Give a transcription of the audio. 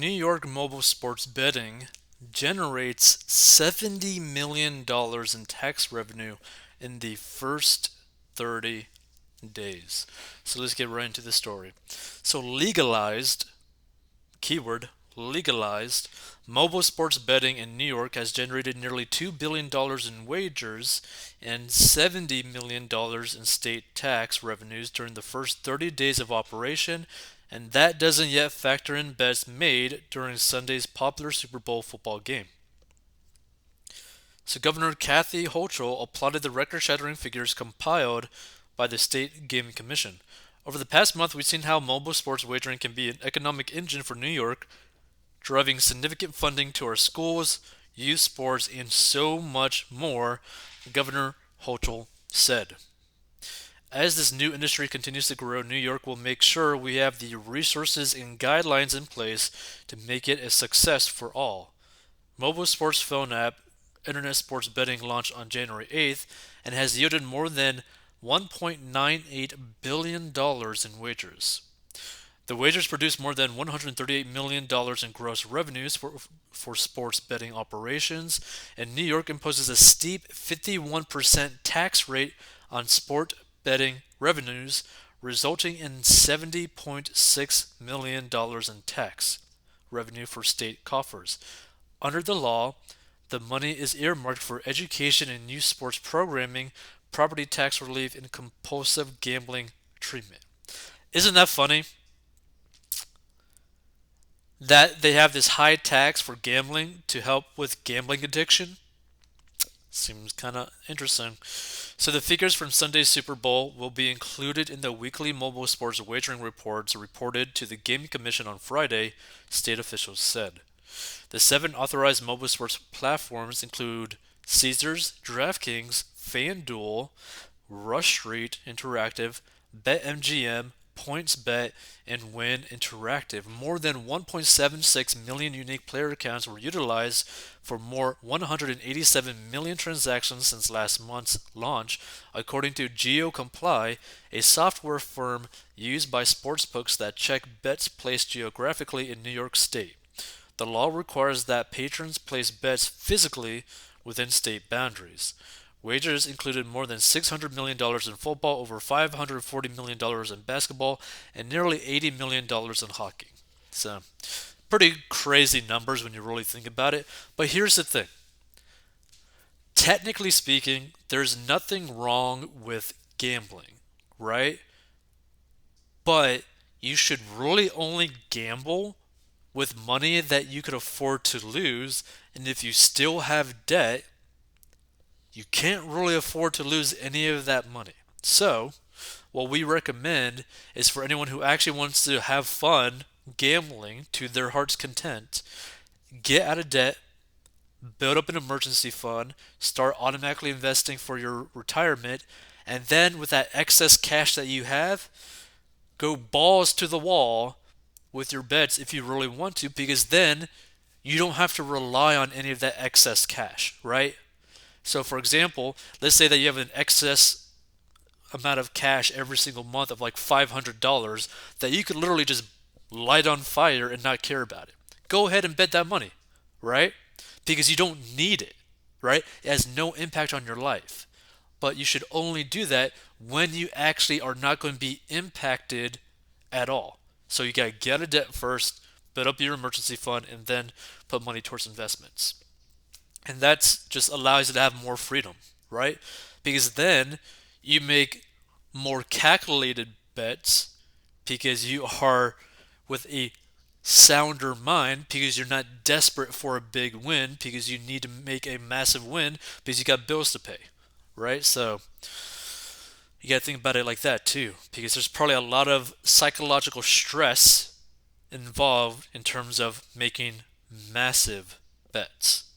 New York mobile sports betting generates $70 million in tax revenue in the first 30 days. So let's get right into the story. So legalized, keyword, legalized, mobile sports betting in New York has generated nearly $2 billion in wagers and $70 million in state tax revenues during the first 30 days of operation, and that doesn't yet factor in bets made during Sunday's popular Super Bowl football game. So Governor Kathy Hochul applauded the record-shattering figures compiled by the State Gaming Commission. Over the past month, we've seen how mobile sports wagering can be an economic engine for New York, driving significant funding to our schools, youth sports, and so much more, Governor Hochul said. As this new industry continues to grow, New York will make sure we have the resources and guidelines in place to make it a success for all. Mobile sports phone app Internet Sports Betting launched on January 8th and has yielded more than $1.98 billion in wagers. The wagers produced more than $138 million in gross revenues for sports betting operations, and New York imposes a steep 51% tax rate on sport betting revenues, resulting in $70.6 million in tax revenue for state coffers. Under the law, the money is earmarked for education and youth sports programming, property tax relief, and compulsive gambling treatment. Isn't that funny? That they have this high tax for gambling to help with gambling addiction? Seems kind of interesting. So the figures from Sunday's Super Bowl will be included in the weekly mobile sports wagering reports reported to the Gaming Commission on Friday, state officials said. The 7 authorized mobile sports platforms include Caesars, DraftKings, FanDuel, Rush Street Interactive, BetMGM, PointsBet, and Wynn Interactive. More than 1.76 million unique player accounts were utilized for more 187 million transactions since last month's launch, according to GeoComply, a software firm used by sportsbooks that check bets placed geographically in New York State. The law requires that patrons place bets physically within state boundaries. Wagers included more than $600 million in football, over $540 million in basketball, and nearly $80 million in hockey. So, pretty crazy numbers when you really think about it. But here's the thing. Technically speaking, there's nothing wrong with gambling, right? But you should really only gamble with money that you could afford to lose, and if you still have debt, you can't really afford to lose any of that money. So, what we recommend is for anyone who actually wants to have fun gambling to their heart's content, get out of debt, build up an emergency fund, start automatically investing for your retirement, and then with that excess cash that you have, go balls to the wall with your bets if you really want to, because then you don't have to rely on any of that excess cash, right? So, for example, let's say that you have an excess amount of cash every single month of like $500 that you could literally just light on fire and not care about it. Go ahead and bet that money, right? Because you don't need it, right? It has no impact on your life. But you should only do that when you actually are not going to be impacted at all. So you got to get out of debt first, build up your emergency fund, and then put money towards investments. And that's just allows you to have more freedom, right? Because then you make more calculated bets because you are with a sounder mind, because you're not desperate for a big win, because you need to make a massive win because you got bills to pay, right? So you got to think about it like that too, because there's probably a lot of psychological stress involved in terms of making massive bets.